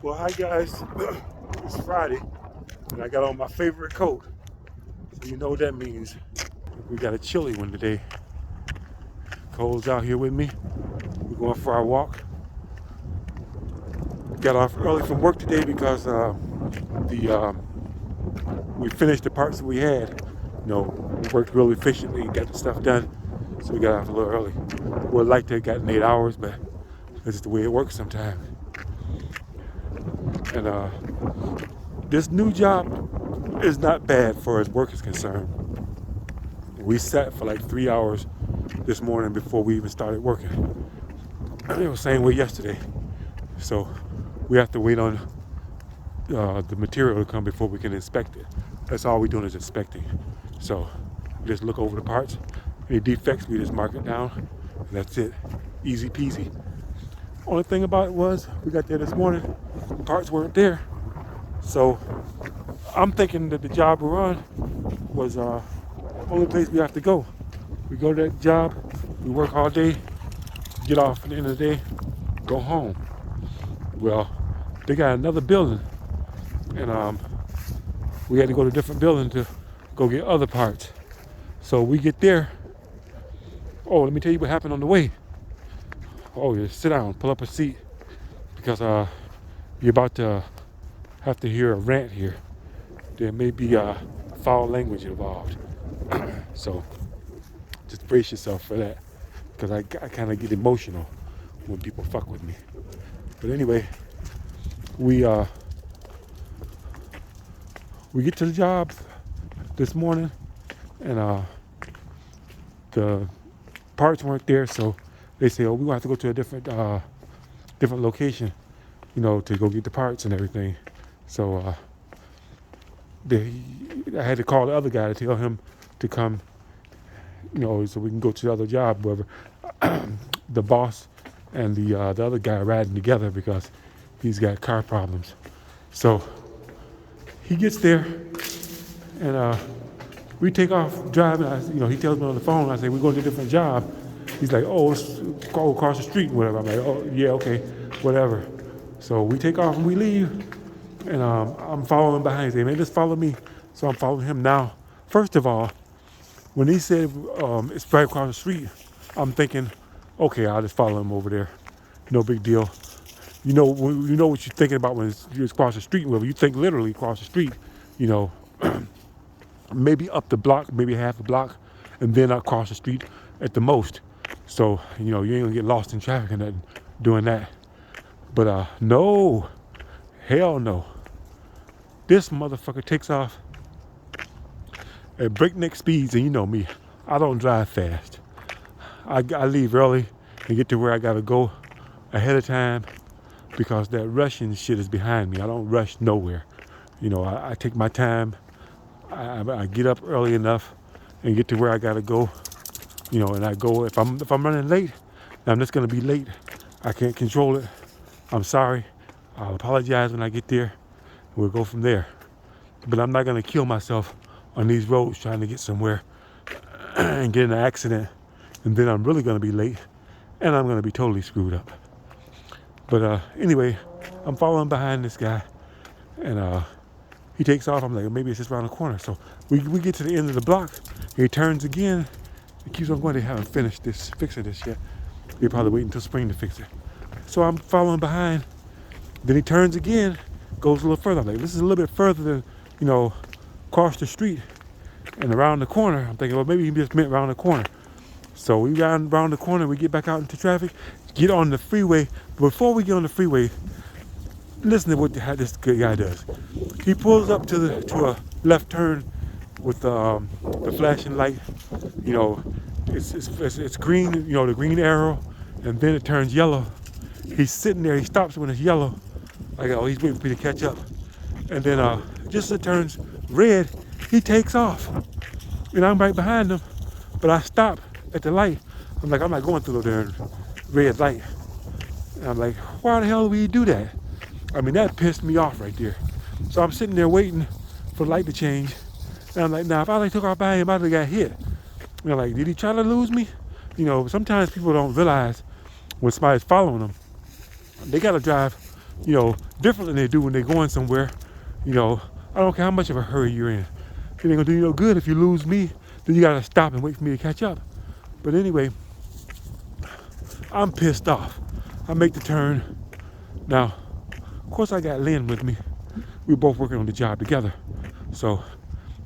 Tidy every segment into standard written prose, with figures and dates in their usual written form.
Well, hi guys. It's Friday, and I got on my favorite coat. So you know what that means. We got a chilly one today. Cole's out here with me. We're going for our walk. Got off early from work today because we finished the parts that we had. We worked really efficiently and got the stuff done. So we got off a little early. Would like to have gotten 8 hours, but this is the way it works sometimes. And this new job is not bad for as work is concerned. We sat for like 3 hours this morning before we even started working. It was the same way yesterday. So we have to wait on the material to come before we can inspect it. That's all we're doing is inspecting. So we just look over the parts. Any defects, we just mark it down. And that's it. Easy peasy. Only thing about it was, we got there this morning, the parts weren't there. So I'm thinking that the job we're on was the only place we have to go. We go to that job, we work all day, get off at the end of the day, go home. Well, they got another building, and we had to go to a different building to go get other parts. So we get there. Oh, let me tell you what happened on the way. Oh, yeah, sit down, pull up a seat, because you're about to have to hear a rant here. There may be foul language involved. So just brace yourself for that, because I kind of get emotional when people fuck with me. But anyway, we get to the job this morning, and the parts weren't there, so they say, "Oh, we're gonna have to go to a different location, to go get the parts and everything." So I had to call the other guy to tell him to come, so we can go to the other job. Wherever the boss and the other guy are riding together because he's got car problems. So he gets there, and we take off driving. He tells me on the phone. I say, "We're going to a different job." He's like, "Oh, let's go across the street," whatever. I'm like, "Oh, yeah, okay, whatever." So we take off and we leave, and I'm following behind. He said, "Man, just follow me." So I'm following him now. First of all, when he said it's right across the street, I'm thinking, okay, I'll just follow him over there. No big deal. You know what you're thinking about when it's across the street. Wherever you think literally across the street, maybe up the block, maybe half a block, and then across the street at the most. So, you ain't gonna get lost in traffic and nothing doing that. But no, hell no. This motherfucker takes off at breakneck speeds, and you know me, I don't drive fast. I leave early and get to where I gotta go ahead of time, because that rushing shit is behind me. I don't rush nowhere. I take my time. I get up early enough and get to where I gotta go. And I go. If I'm running late, I'm just gonna be late. I can't control it. I'm sorry. I'll apologize when I get there. We'll go from there. But I'm not gonna kill myself on these roads trying to get somewhere and get in an accident, and then I'm really gonna be late, and I'm gonna be totally screwed up. But anyway, I'm following behind this guy, and he takes off. I'm like, maybe it's just around the corner. So we get to the end of the block. He turns again. He keeps on going. They haven't finished fixing this yet. They're probably waiting until spring to fix it. So I'm following behind. Then he turns again, goes a little further. I'm like, this is a little bit further than, across the street and around the corner. I'm thinking, well, maybe he just meant around the corner. So we got around the corner. We get back out into traffic, get on the freeway. Before we get on the freeway, listen to how this guy does. He pulls up to a left turn with the flashing light. It's green. The green arrow, and then it turns yellow. He's sitting there. He stops when it's yellow. Like, oh, he's waiting for me to catch up. And then just as it turns red, he takes off. And I'm right behind him, but I stop at the light. I'm not going through the red light. And I'm like, why the hell do we do that? That pissed me off right there. So I'm sitting there waiting for the light to change. And I'm like, now, if I took off by him, I'd have got hit. And I'm like, did he try to lose me? Sometimes people don't realize when somebody's following them, they got to drive different than they do when they're going somewhere. I don't care how much of a hurry you're in. It ain't gonna do you no good if you lose me. Then you gotta stop and wait for me to catch up. But anyway, I'm pissed off. I make the turn. Now, of course, I got Lynn with me. We're both working on the job together. So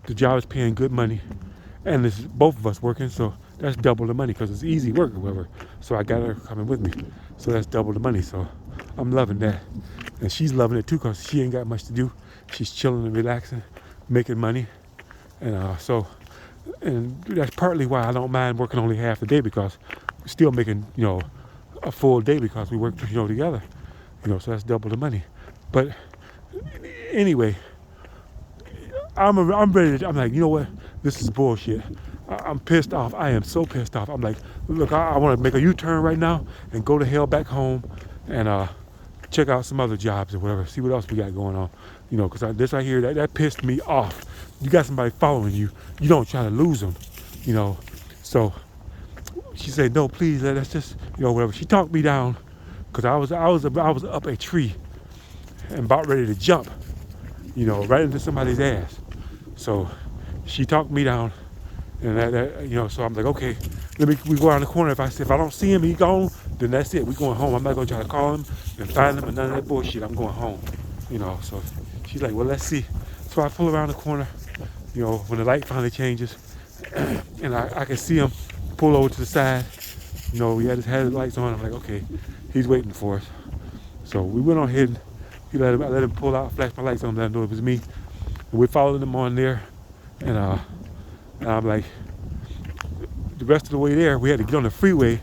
the job is paying good money. And it's both of us working, so that's double the money because it's easy work or whatever. So I got her coming with me. So that's double the money. So I'm loving that. And she's loving it too because she ain't got much to do. She's chilling and relaxing, making money. And that's partly why I don't mind working only half the day because we're still making, a full day because we work, together. So that's double the money. But anyway, I'm ready I'm like, you know what? This is bullshit. I'm pissed off. I am so pissed off. I'm like, look, I want to make a U-turn right now and go to hell back home and check out some other jobs or whatever. See what else we got going on. Because this right here, that pissed me off. You got somebody following you. You don't try to lose them. So she said, no, please, let's just, whatever. She talked me down because I was up a tree and about ready to jump, right into somebody's ass. So she talked me down, and so I'm like, okay, we go around the corner. If I don't see him, he gone, then that's it. We going home. I'm not gonna try to call him and find him and none of that bullshit. I'm going home, So she's like, well, let's see. So I pull around the corner, when the light finally changes, and I can see him pull over to the side. He had his lights on. I'm like, okay, he's waiting for us. So we went on ahead. I let him pull out, flash my lights on, let him know it was me. And we followed him on there, and I'm like, the rest of the way there, we had to get on the freeway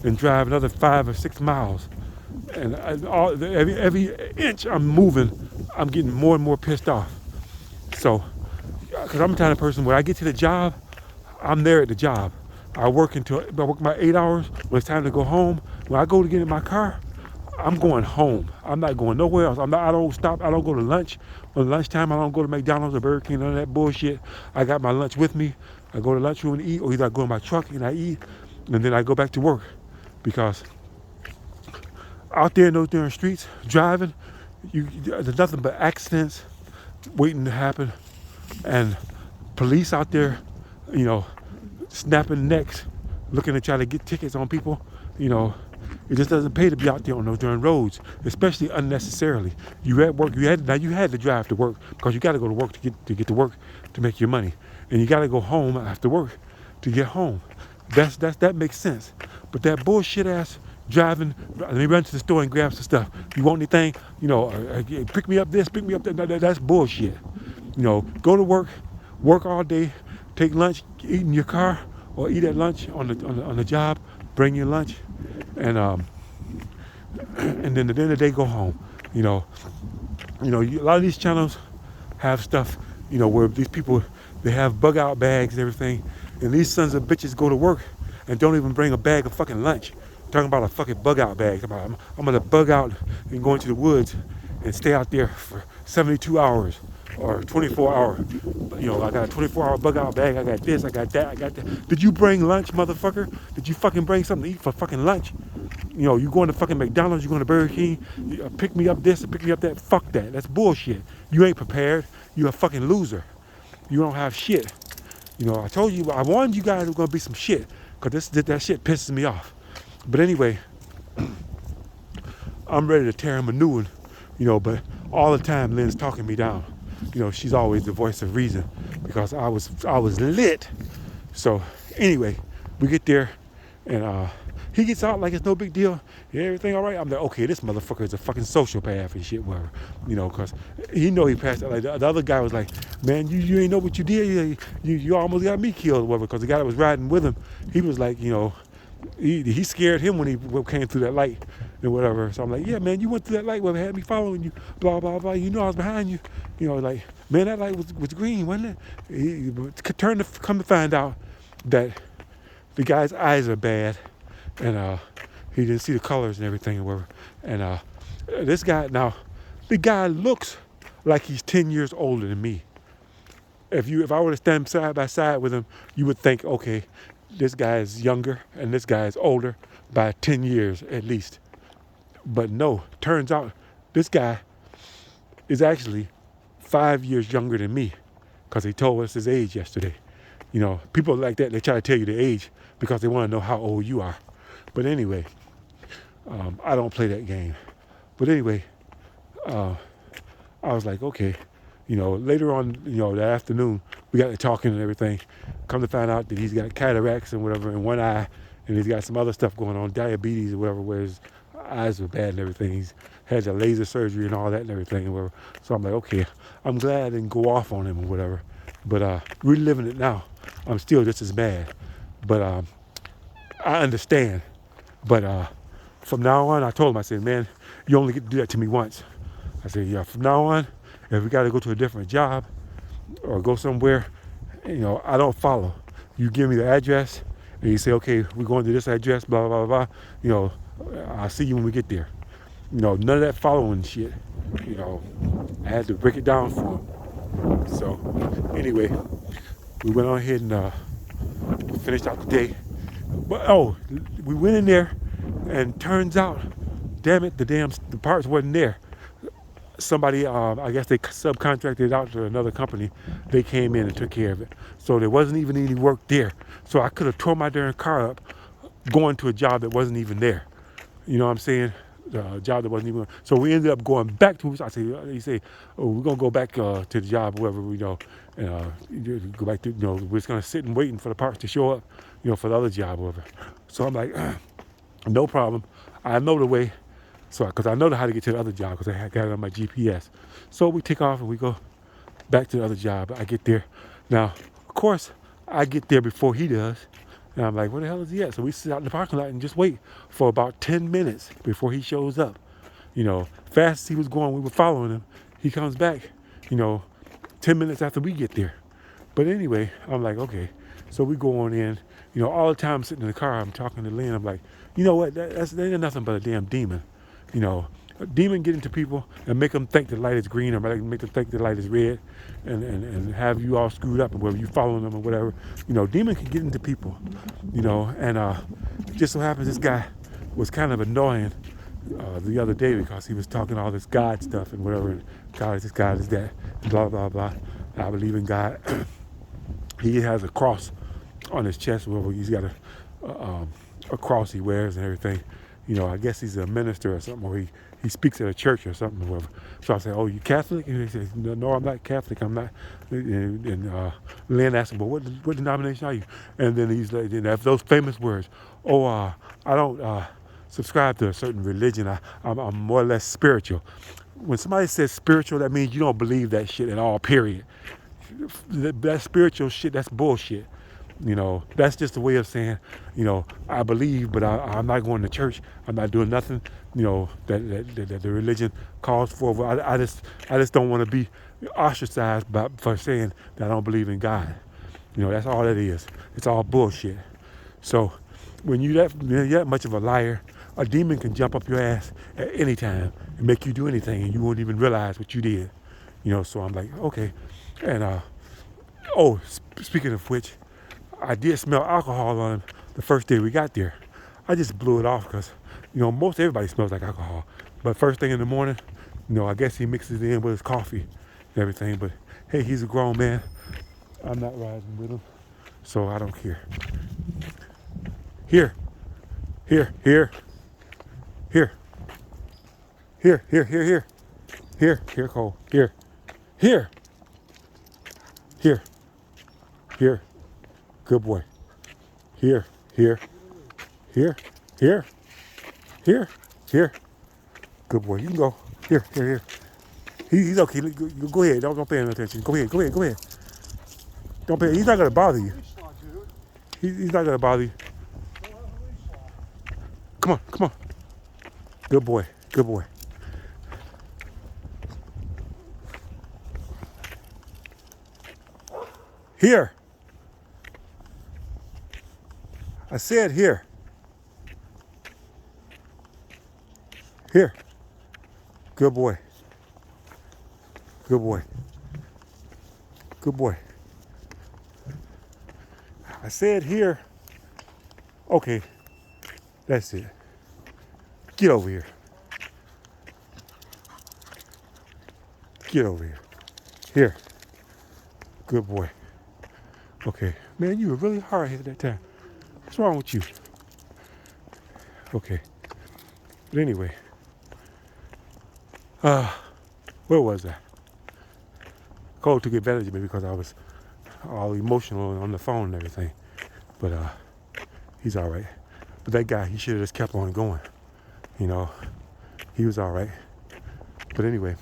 and drive another 5 or 6 miles. And every inch I'm moving, I'm getting more and more pissed off. So, because I'm the kind of person, when I get to the job, I'm there at the job. I work my 8 hours. When it's time to go home, when I go to get in my car, I'm going home. I'm not going nowhere else. I don't stop. I don't go to lunch. On lunchtime, I don't go to McDonald's or Burger King, none of that bullshit. I got my lunch with me. I go to the lunchroom and eat, or either I go in my truck and I eat, and then I go back to work. Because out there in those damn streets, driving, there's nothing but accidents waiting to happen, and police out there, snapping necks, looking to try to get tickets on people. It just doesn't pay to be out there on those darn roads, especially unnecessarily. You at work, you had to drive to work because you got to go to work to get to work to make your money, and you got to go home after work to get home. That makes sense. But that bullshit ass driving, let me run to the store and grab some stuff. You want anything? Pick me up this, pick me up that. That's bullshit. Go to work all day, take lunch, eat in your car, or eat at lunch on the job. Bring your lunch, and then at the end of the day, go home. A lot of these channels have stuff, where these people, they have bug out bags and everything, and these sons of bitches go to work and don't even bring a bag of fucking lunch. Talking about a fucking bug out bag. I'm gonna bug out and go into the woods and stay out there for 72 hours or 24 hours. I got a 24-hour bug out bag. I got this, I got that. Did you bring lunch, motherfucker? Did you fucking bring something to eat for fucking lunch? You going to fucking McDonald's, you going to Burger King, pick me up this, pick me up that. Fuck that. That's bullshit. You ain't prepared. You a fucking loser. You don't have shit. I told you, I warned you guys it was going to be some shit, because that shit pisses me off. But anyway, I'm ready to tear him a new one, but all the time Lynn's talking me down. She's always the voice of reason because I was lit. So anyway, we get there and he gets out like it's no big deal. Yeah, everything all right? I'm like, okay, this motherfucker is a fucking sociopath and shit, whatever. Because he passed out. Like the other guy was like, man, you ain't know what you did. You almost got me killed or whatever. Because the guy that was riding with him, he was like, he scared him when he came through that light and whatever. So I'm like, yeah, man, you went through that light, whatever, had me following you, blah, blah, blah. I was behind you. Like, man, that light was green, wasn't it? He come to find out that the guy's eyes are bad, and he didn't see the colors and everything and whatever. And this guy, now, the guy looks like he's 10 years older than me. If I were to stand side by side with him, you would think, okay, this guy is younger and this guy is older by 10 years at least. But no, turns out This guy is actually 5 years younger than me because he told us his age yesterday. You know, people like that, they try to tell you the age because they want to know how old you are. But anyway, I don't play that game. But anyway, I was like, okay, later on, that afternoon, we got to talking and everything. Come to find out that he's got cataracts and whatever in one eye, and he's got some other stuff going on, diabetes or whatever, where his eyes were bad and everything. He's had the laser surgery and all that and everything and whatever. So I'm like, okay, I'm glad I didn't go off on him or whatever. But reliving it now, I'm still just as mad. But I understand. But from now on, I told him, I said, man, you only get to do that to me once. I said, yeah, from now on, if we got to go to a different job or go somewhere, I don't follow. You give me the address and you say, okay, we're going to this address, blah, blah, blah, blah. I'll see you when we get there. None of that following shit. I had to break it down for him. So anyway, we went on ahead and finished out the day. But we went in there and turns out, damn it, the parts wasn't there. Somebody, I guess they subcontracted it out to another company. They came in and took care of it. So there wasn't even any work there. So I could have tore my darn car up going to a job that wasn't even there. You know what I'm saying? The job that wasn't even. So we ended up going back to. I said, he said, oh, we're gonna go back to the job, whoever we know, and go back to. We're just gonna sit and waiting for the parts to show up, for the other job, whatever. So I'm like, no problem. I know the way. So, because I know how to get to the other job because I got it on my GPS. So we take off and we go back to the other job. I get there. Now, of course, I get there before he does. And I'm like, where the hell is he at? So we sit out in the parking lot and just wait for about 10 minutes before he shows up. Fast as he was going, we were following him. He comes back, 10 minutes after we get there. But anyway, I'm like, okay. So we go on in. All the time sitting in the car, I'm talking to Lynn. I'm like, you know what? That ain't nothing but a damn demon. A demon get into people and make them think the light is green or make them think the light is red and have you all screwed up and whether you following them or whatever. Demon can get into people, and just so happens this guy was kind of annoying the other day because he was talking all this God stuff and whatever, and God is this, God is that, and blah, blah, blah. I believe in God. He has a cross on his chest where he's got a cross he wears and everything. I guess he's a minister or something, or he speaks at a church or something, or whatever. So I said, oh, you Catholic? And he said, no, I'm not Catholic, I'm not. And Lynn asked him, well, what denomination are you? And then he's like, those famous words, I don't subscribe to a certain religion, I'm more or less spiritual. When somebody says spiritual, that means you don't believe that shit at all, period. That spiritual shit, that's bullshit. That's just a way of saying, I believe, but I'm not going to church. I'm not doing nothing, that the religion calls for. I just don't want to be ostracized for saying that I don't believe in God. That's all that is. It's all bullshit. So when you're that much of a liar, a demon can jump up your ass at any time and make you do anything, and you won't even realize what you did. So I'm like, okay. And speaking of which, I did smell alcohol on him the first day we got there. I just blew it off because, most everybody smells like alcohol. But first thing in the morning, I guess he mixes it in with his coffee and everything. But hey, he's a grown man. I'm not riding with him, so I don't care. Here, Cole. Here. Good boy. Here. Good boy. You can go. Here. He's okay. Go ahead. Don't pay him attention. Go ahead. Don't pay. He's not gonna bother you. He's not gonna bother you. Come on. Good boy. Here. I said here. Good boy. I said here. Okay. That's it. Get over here. Get over here. Here. Good boy. Okay. Man, you were really hard headed that time. What's wrong with you? Okay. But anyway, where was I? Cole took advantage of me because I was all emotional on the phone and everything. But he's all right. But that guy, he should have just kept on going. You know, he was all right. But anyway,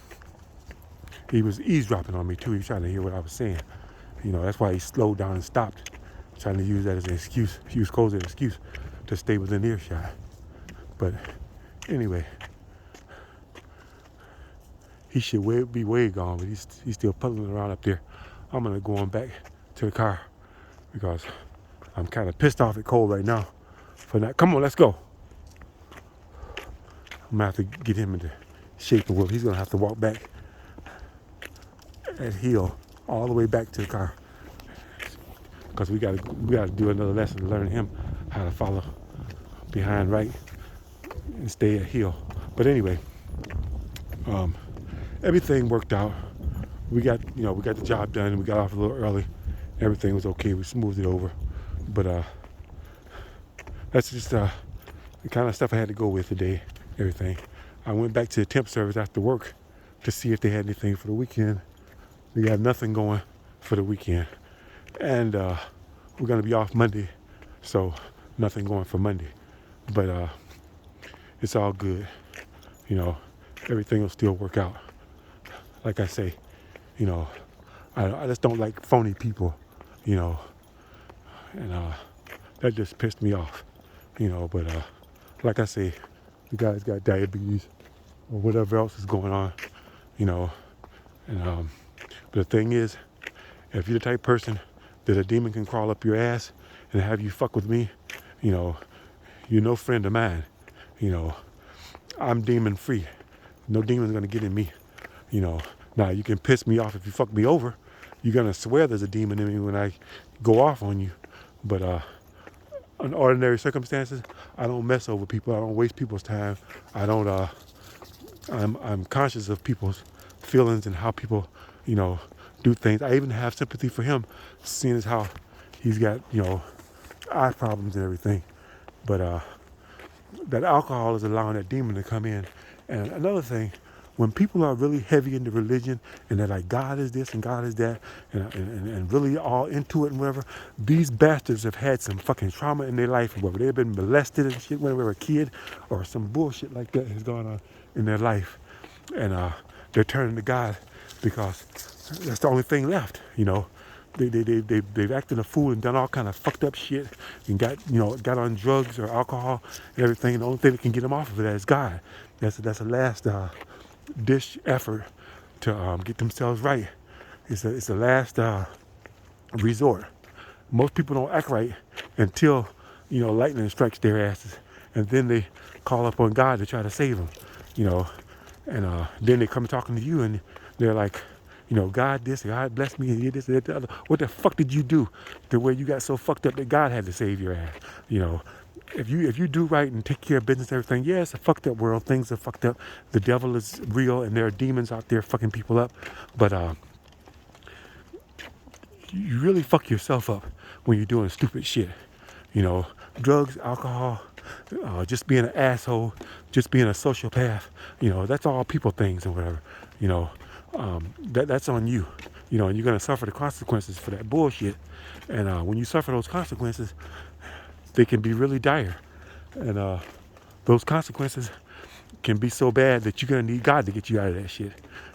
he was eavesdropping on me too. He was trying to hear what I was saying. You know, that's why he slowed down and stopped, trying to use that as an excuse, use Cole as an excuse to stay within earshot. But anyway, he should be way gone, but he's still puzzling around up there. I'm gonna go on back to the car because I'm kind of pissed off at Cole right now for that. Come on, let's go. I'm gonna have to get him into shape, and he's gonna have to walk back at heel all the way back to the car because we gotta do another lesson to learn him how to follow behind right and stay at heel. But anyway, everything worked out. We got the job done. We got off a little early. Everything was okay. We smoothed it over. But that's just the kind of stuff I had to go with today. Everything. I went back to the temp service after work to see if they had anything for the weekend. They got nothing going for the weekend, and we're gonna be off Monday, so nothing going for Monday. But it's all good. You know, everything will still work out. Like I say, you know, I just don't like phony people, you know, and that just pissed me off, you know. But like I say, the guy's got diabetes or whatever else is going on, you know. And but the thing is, if you're the type of person that a demon can crawl up your ass and have you fuck with me, you know, you're no friend of mine. You know, I'm demon free. No demon's gonna get in me. You know, now you can piss me off if you fuck me over. You're gonna swear there's a demon in me when I go off on you. But in ordinary circumstances, I don't mess over people. I don't waste people's time. I don't. I'm conscious of people's feelings and how people, you know, do things. I even have sympathy for him, seeing as how he's got, you know, eye problems and everything. But that alcohol is allowing that demon to come in. And another thing, when people are really heavy into religion and they're like, God is this and God is that, and really all into it and whatever, these bastards have had some fucking trauma in their life, whether they've been molested and shit when they were a kid, or some bullshit like that has gone on in their life. And they're turning to God because that's the only thing left, you know. They've acted a fool and done all kind of fucked up shit and got on drugs or alcohol and everything. And the only thing that can get them off of that is God. That's a last dish effort to get themselves right. It's a last resort. Most people don't act right until, you know, lightning strikes their asses, and then they call upon God to try to save them, you know. And then they come talking to you and they're like, you know, God this, God bless me, and you this, that, the other. What the fuck did you do to where you got so fucked up that God had to save your ass? You know, if you do right and take care of business and everything, yeah, it's a fucked up world. Things are fucked up. The devil is real, and there are demons out there fucking people up. But you really fuck yourself up when you're doing stupid shit. You know, drugs, alcohol, just being an asshole, just being a sociopath. You know, that's all people things or whatever. You know. That's on you, you know, and you're gonna suffer the consequences for that bullshit. And when you suffer those consequences, they can be really dire, and those consequences can be so bad that you're gonna need God to get you out of that shit.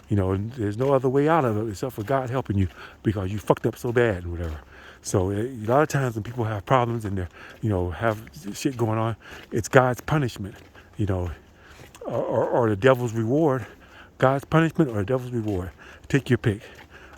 You know, and there's no other way out of it except for God helping you because you fucked up so bad and whatever. So a lot of times when people have problems and they're, you know, have shit going on, it's God's punishment, you know, or the devil's reward. God's punishment or the devil's reward. Take your pick.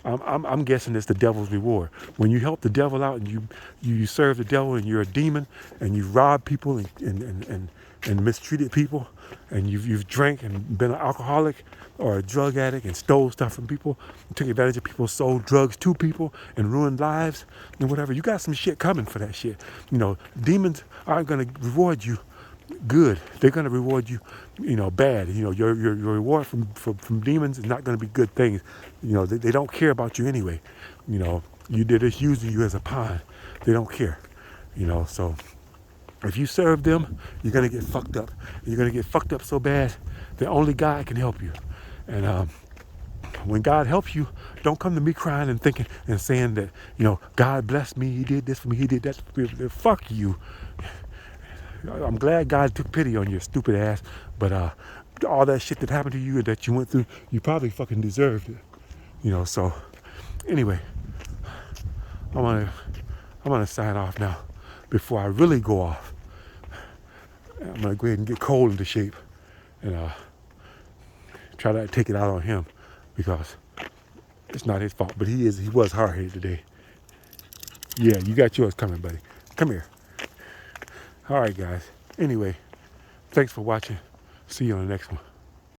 I'm guessing it's the devil's reward. When you help the devil out and you serve the devil and you're a demon and you rob people and mistreated people and you've drank and been an alcoholic or a drug addict and stole stuff from people, took advantage of people, sold drugs to people and ruined lives and whatever, you got some shit coming for that shit. You know, demons aren't going to reward you good. They're going to reward you, bad. Your reward from demons is not going to be good things. They don't care about you anyway. They're just using you as a pawn. They don't care. So if you serve them, you're going to get fucked up. You're going to get fucked up so bad that only God can help you. And when God helps you, don't come to me crying and thinking and saying that, God blessed me, he did this for me, he did that for me. Fuck you. I'm glad God took pity on your stupid ass, but all that shit that happened to you and that you went through, you probably fucking deserved it. So anyway, I'm gonna sign off now before I really go off. I'm gonna go ahead and get Cole into shape and try to take it out on him because it's not his fault, but he was hard-headed today. Yeah, you got yours coming, buddy. Come here. All right, guys. Anyway, thanks for watching. See you on the next one.